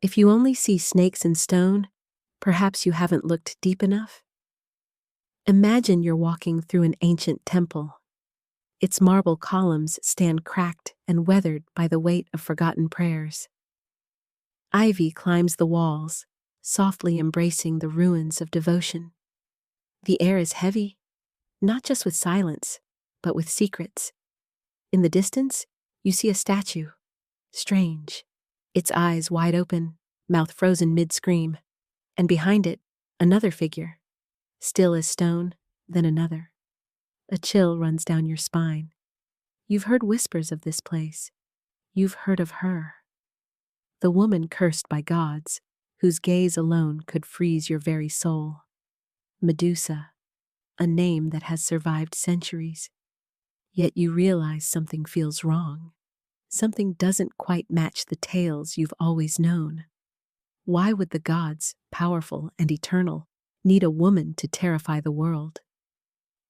If you only see snakes and stone, perhaps you haven't looked deep enough. Imagine you're walking through an ancient temple. Its marble columns stand cracked and weathered by the weight of forgotten prayers. Ivy climbs the walls, softly embracing the ruins of devotion. The air is heavy, not just with silence, but with secrets. In the distance, you see a statue, strange, its eyes wide open, mouth frozen mid-scream, and behind it, another figure, still as stone, then another. A chill runs down your spine. You've heard whispers of this place. You've heard of her. The woman cursed by gods, whose gaze alone could freeze your very soul. Medusa, a name that has survived centuries. Yet you realize something feels wrong. Something doesn't quite match the tales you've always known. Why would the gods, powerful and eternal, need a woman to terrify the world?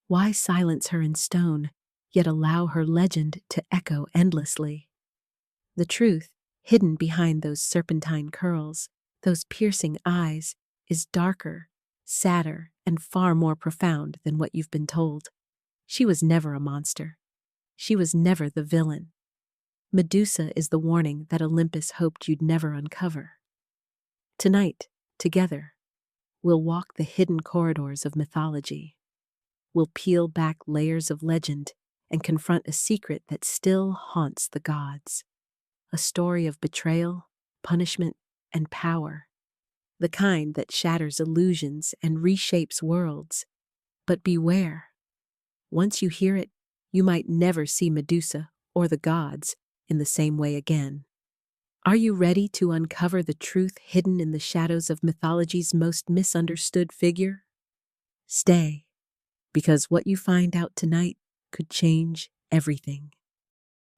Why silence her in stone, yet allow her legend to echo endlessly? The truth, hidden behind those serpentine curls, those piercing eyes, is darker, sadder, and far more profound than what you've been told. She was never a monster. She was never the villain. Medusa is the warning that Olympus hoped you'd never uncover. Tonight, together, we'll walk the hidden corridors of mythology. We'll peel back layers of legend and confront a secret that still haunts the gods. A story of betrayal, punishment, and power. The kind that shatters illusions and reshapes worlds. But beware. Once you hear it, you might never see Medusa or the gods in the same way again. Are you ready to uncover the truth hidden in the shadows of mythology's most misunderstood figure? Stay, because what you find out tonight could change everything.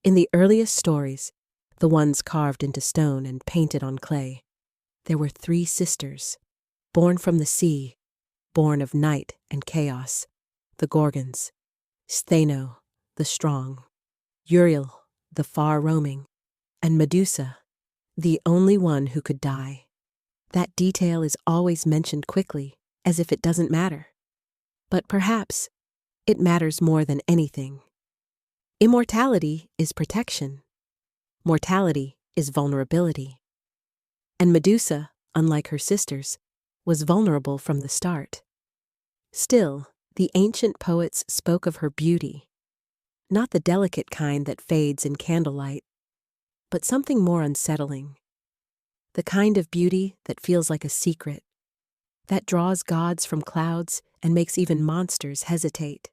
In the earliest stories, the ones carved into stone and painted on clay, there were 3 sisters, born from the sea, born of night and chaos, the Gorgons, Stheno, the strong, Uriel, the far-roaming, and Medusa, the only one who could die. That detail is always mentioned quickly, as if it doesn't matter. But perhaps it matters more than anything. Immortality is protection. Mortality is vulnerability. And Medusa, unlike her sisters, was vulnerable from the start. Still, the ancient poets spoke of her beauty, not the delicate kind that fades in candlelight, but something more unsettling. The kind of beauty that feels like a secret, that draws gods from clouds and makes even monsters hesitate.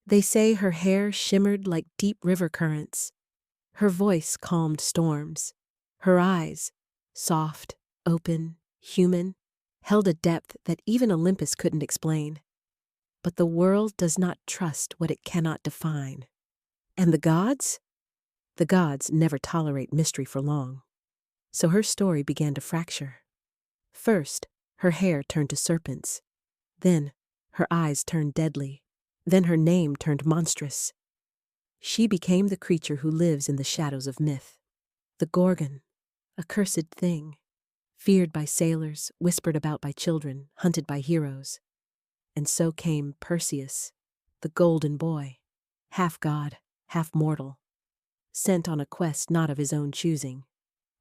They say her hair shimmered like deep river currents. Her voice calmed storms. Her eyes, soft, open, human, held a depth that even Olympus couldn't explain. But the world does not trust what it cannot define. And the gods? The gods never tolerate mystery for long. So her story began to fracture. First, her hair turned to serpents. Then, her eyes turned deadly. Then her name turned monstrous. She became the creature who lives in the shadows of myth. The Gorgon, a cursed thing, feared by sailors, whispered about by children, hunted by heroes. And so came Perseus, the golden boy, half god, half mortal, sent on a quest not of his own choosing,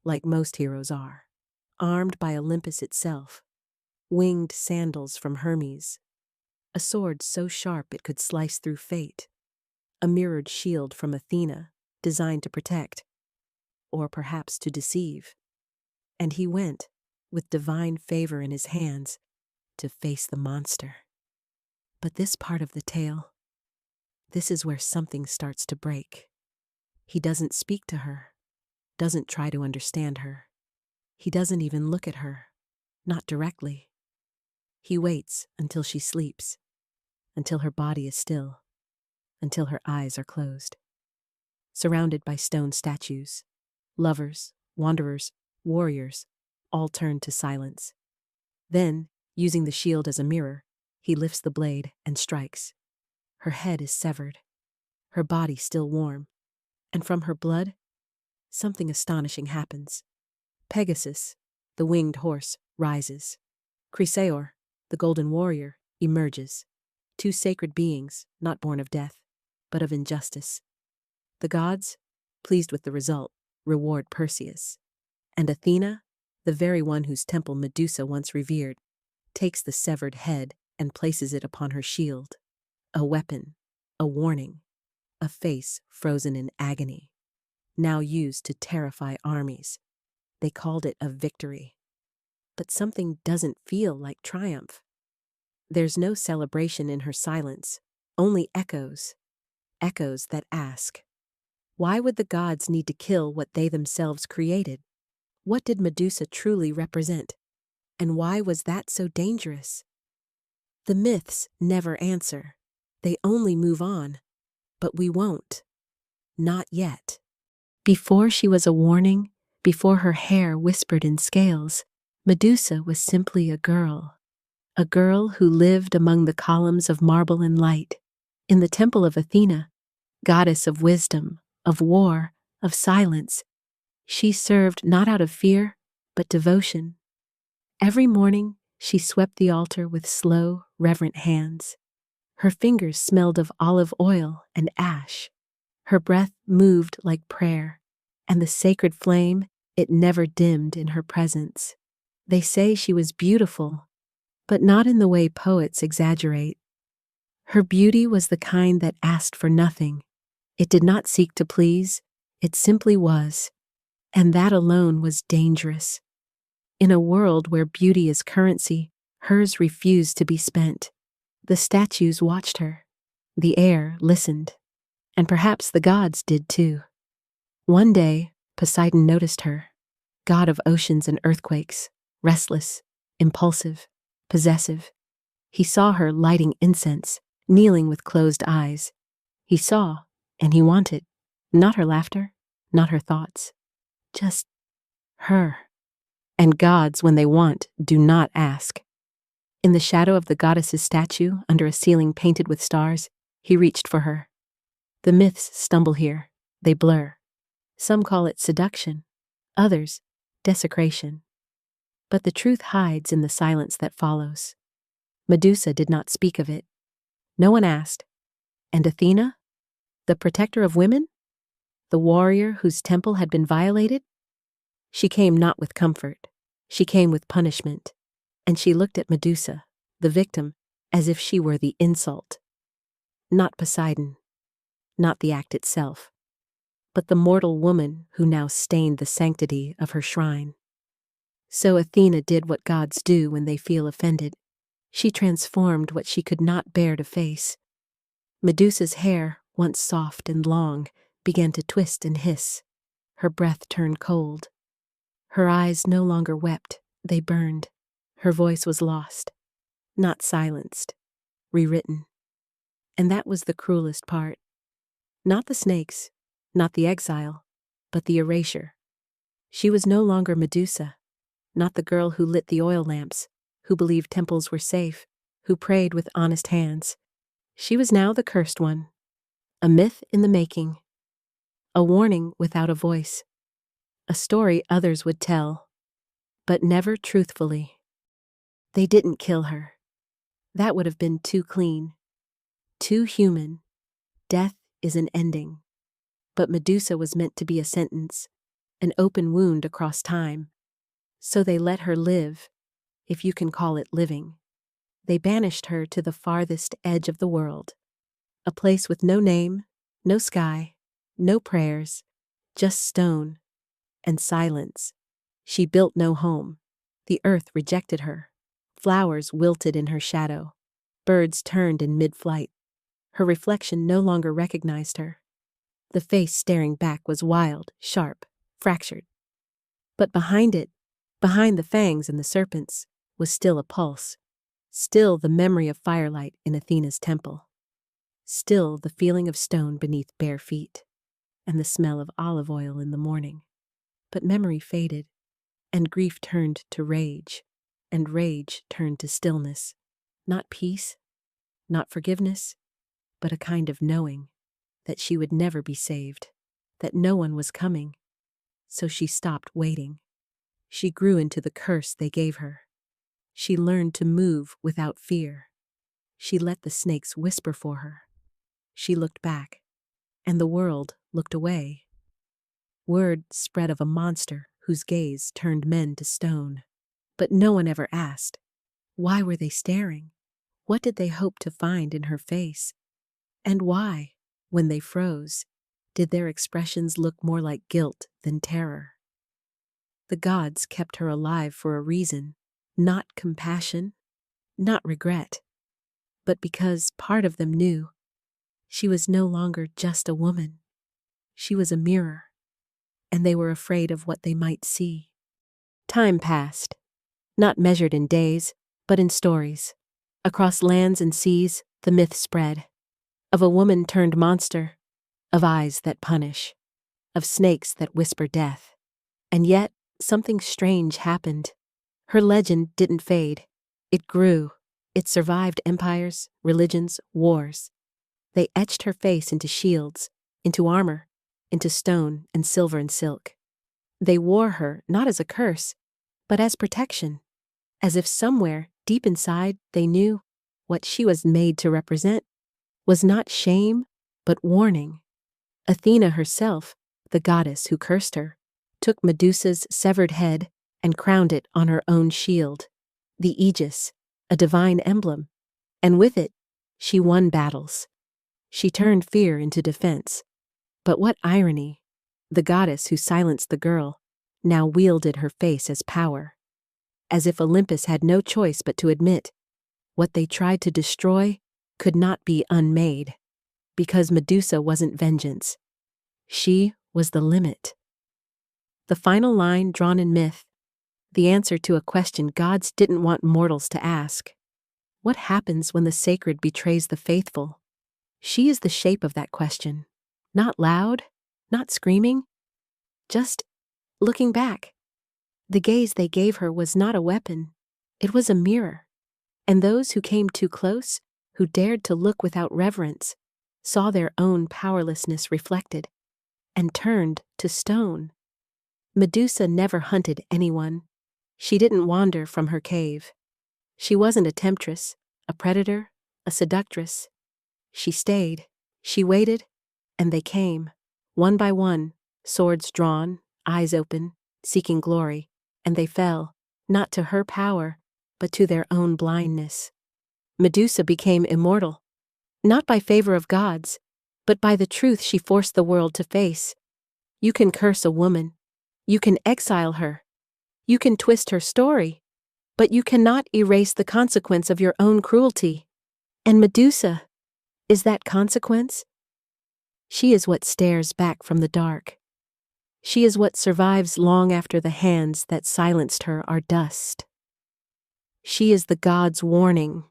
like most heroes are, armed by Olympus itself, winged sandals from Hermes, a sword so sharp it could slice through fate, a mirrored shield from Athena, designed to protect, or perhaps to deceive. And he went, with divine favor in his hands, to face the monster. But this part of the tale, this is where something starts to break. He doesn't speak to her, doesn't try to understand her. He doesn't even look at her, not directly. He waits until she sleeps, until her body is still, until her eyes are closed. Surrounded by stone statues, lovers, wanderers, warriors, all turn to silence. Then, using the shield as a mirror, he lifts the blade and strikes. Her head is severed, her body still warm, and from her blood, something astonishing happens. Pegasus, The winged horse rises. Chrysaor, the golden warrior, emerges. Two sacred beings, not born of death, but of injustice. The gods, pleased with the result, reward Perseus. And Athena, the very one whose temple Medusa once revered, takes the severed head and places it upon her shield. A weapon, a warning, a face frozen in agony, now used to terrify armies. They called it a victory. But something doesn't feel like triumph. There's no celebration in her silence, only echoes. Echoes that ask, why would the gods need to kill what they themselves created? What did Medusa truly represent? And why was that so dangerous? The myths never answer. They only move on. But we won't. Not yet. Before she was a warning, before her hair whispered in scales, Medusa was simply a girl who lived among the columns of marble and light, in the temple of Athena, goddess of wisdom, of war, of silence. She served not out of fear, but devotion. Every morning, she swept the altar with slow, reverent hands. Her fingers smelled of olive oil and ash. Her breath moved like prayer, and the sacred flame, it never dimmed in her presence. They say she was beautiful, but not in the way poets exaggerate. Her beauty was the kind that asked for nothing. It did not seek to please, it simply was. And that alone was dangerous. In a world where beauty is currency, hers refused to be spent. The statues watched her. The air listened. And perhaps the gods did too. One day, Poseidon noticed her, god of oceans and earthquakes, restless, impulsive, possessive. He saw her lighting incense, kneeling with closed eyes. He saw, and he wanted, not her laughter, not her thoughts, just her. And gods, when they want, do not ask. In the shadow of the goddess's statue, under a ceiling painted with stars, he reached for her. The myths stumble here, they blur. Some call it seduction, others, desecration. But the truth hides in the silence that follows. Medusa did not speak of it. No one asked. And Athena, the protector of women? The warrior whose temple had been violated? She came not with comfort. She came with punishment. And she looked at Medusa, the victim, as if she were the insult. Not Poseidon. Not the act itself, but the mortal woman who now stained the sanctity of her shrine. So Athena did what gods do when they feel offended. She transformed what she could not bear to face. Medusa's hair, once soft and long, began to twist and hiss. Her breath turned cold. Her eyes no longer wept, they burned. Her voice was lost, not silenced, rewritten. And that was the cruelest part. Not the snakes, not the exile, but the erasure. She was no longer Medusa, not the girl who lit the oil lamps, who believed temples were safe, who prayed with honest hands. She was now the cursed one, a myth in the making, a warning without a voice, a story others would tell, but never truthfully. They didn't kill her. That would have been too clean, too human. Death is an ending. But Medusa was meant to be a sentence, an open wound across time. So they let her live, if you can call it living. They banished her to the farthest edge of the world, a place with no name, no sky, no prayers, just stone and silence. She built no home. The earth rejected her. Flowers wilted in her shadow. Birds turned in mid-flight. Her reflection no longer recognized her. The face staring back was wild, sharp, fractured. But behind it, behind the fangs and the serpents, was still a pulse. Still the memory of firelight in Athena's temple. Still the feeling of stone beneath bare feet, and the smell of olive oil in the morning. But memory faded, and grief turned to rage, and rage turned to stillness. Not peace, not forgiveness, but a kind of knowing that she would never be saved, that no one was coming. So she stopped waiting. She grew into the curse they gave her. She learned to move without fear. She let the snakes whisper for her. She looked back, and the world looked away. Word spread of a monster whose gaze turned men to stone. But no one ever asked, why were they staring? What did they hope to find in her face? And why, when they froze, did their expressions look more like guilt than terror? The gods kept her alive for a reason, not compassion, not regret, but because part of them knew she was no longer just a woman. She was a mirror, and they were afraid of what they might see. Time passed, not measured in days, but in stories. Across lands and seas, the myth spread. Of a woman turned monster, of eyes that punish, of snakes that whisper death. And yet, something strange happened. Her legend didn't fade. It grew. It survived empires, religions, wars. They etched her face into shields, into armor, into stone and silver and silk. They wore her not as a curse, but as protection, as if somewhere, deep inside, they knew what she was made to represent was not shame, but warning. Athena herself, the goddess who cursed her, took Medusa's severed head and crowned it on her own shield, the aegis, a divine emblem, and with it, she won battles. She turned fear into defense. But what irony! The goddess who silenced the girl now wielded her face as power, as if Olympus had no choice but to admit what they tried to destroy could not be unmade, because Medusa wasn't vengeance. She was the limit. The final line drawn in myth, the answer to a question gods didn't want mortals to ask. What happens when the sacred betrays the faithful? She is the shape of that question. Not loud, not screaming, just looking back. The gaze they gave her was not a weapon. It was a mirror. And those who came too close, who dared to look without reverence, saw their own powerlessness reflected and turned to stone. Medusa never hunted anyone. She didn't wander from her cave. She wasn't a temptress, a predator, a seductress. She stayed, she waited, and they came, one by one, swords drawn, eyes open, seeking glory, and they fell, not to her power, but to their own blindness. Medusa became immortal, not by favor of gods, but by the truth she forced the world to face. You can curse a woman, you can exile her, you can twist her story, but you cannot erase the consequence of your own cruelty. And Medusa is that consequence? She is what stares back from the dark. She is what survives long after the hands that silenced her are dust. She is the gods' warning,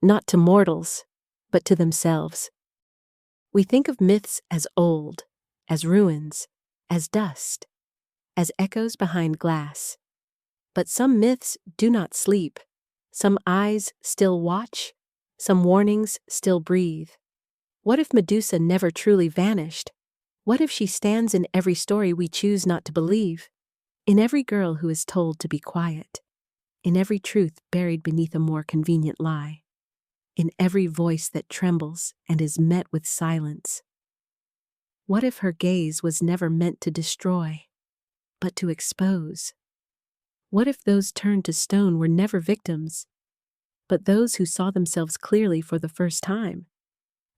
not to mortals, but to themselves. We think of myths as old, as ruins, as dust, as echoes behind glass. But some myths do not sleep. Some eyes still watch, some warnings still breathe. What if Medusa never truly vanished? What if she stands in every story we choose not to believe? In every girl who is told to be quiet? In every truth buried beneath a more convenient lie? In every voice that trembles and is met with silence? What if her gaze was never meant to destroy, but to expose? What if those turned to stone were never victims, but those who saw themselves clearly for the first time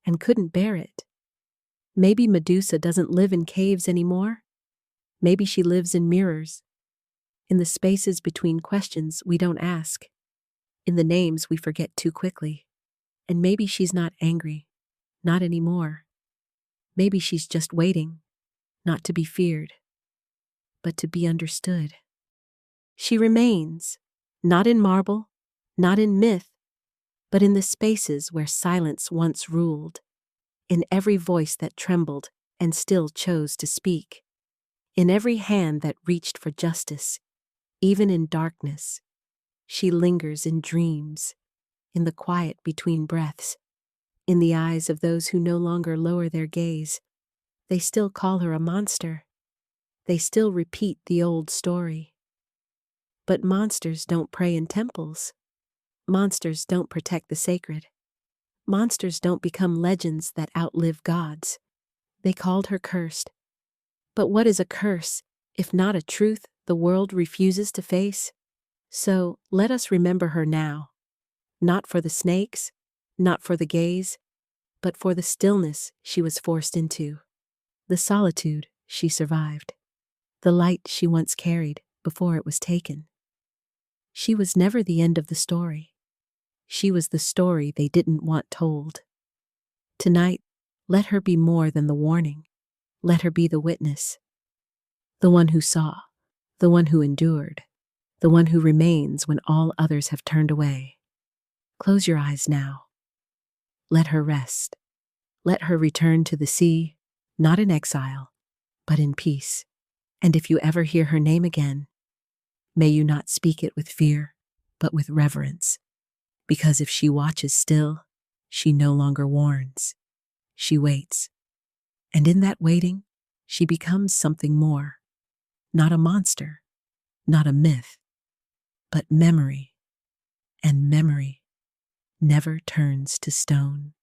and couldn't bear it? Maybe Medusa doesn't live in caves anymore. Maybe she lives in mirrors, in the spaces between questions we don't ask, in the names we forget too quickly. And maybe she's not angry, not anymore. Maybe she's just waiting, not to be feared, but to be understood. She remains, not in marble, not in myth, but in the spaces where silence once ruled, in every voice that trembled and still chose to speak, in every hand that reached for justice, even in darkness. She lingers in dreams, in the quiet between breaths, in the eyes of those who no longer lower their gaze. They still call her a monster. They still repeat the old story. But monsters don't pray in temples. Monsters don't protect the sacred. Monsters don't become legends that outlive gods. They called her cursed. But what is a curse, if not a truth the world refuses to face? So, let us remember her now. Not for the snakes, not for the gaze, but for the stillness she was forced into. The solitude she survived. The light she once carried before it was taken. She was never the end of the story. She was the story they didn't want told. Tonight, let her be more than the warning. Let her be the witness. The one who saw, the one who endured, the one who remains when all others have turned away. Close your eyes now. Let her rest. Let her return to the sea, not in exile, but in peace. And if you ever hear her name again, may you not speak it with fear, but with reverence. Because if she watches still, she no longer warns. She waits. And in that waiting, she becomes something more. Not a monster, not a myth, but memory. And memory never turns to stone.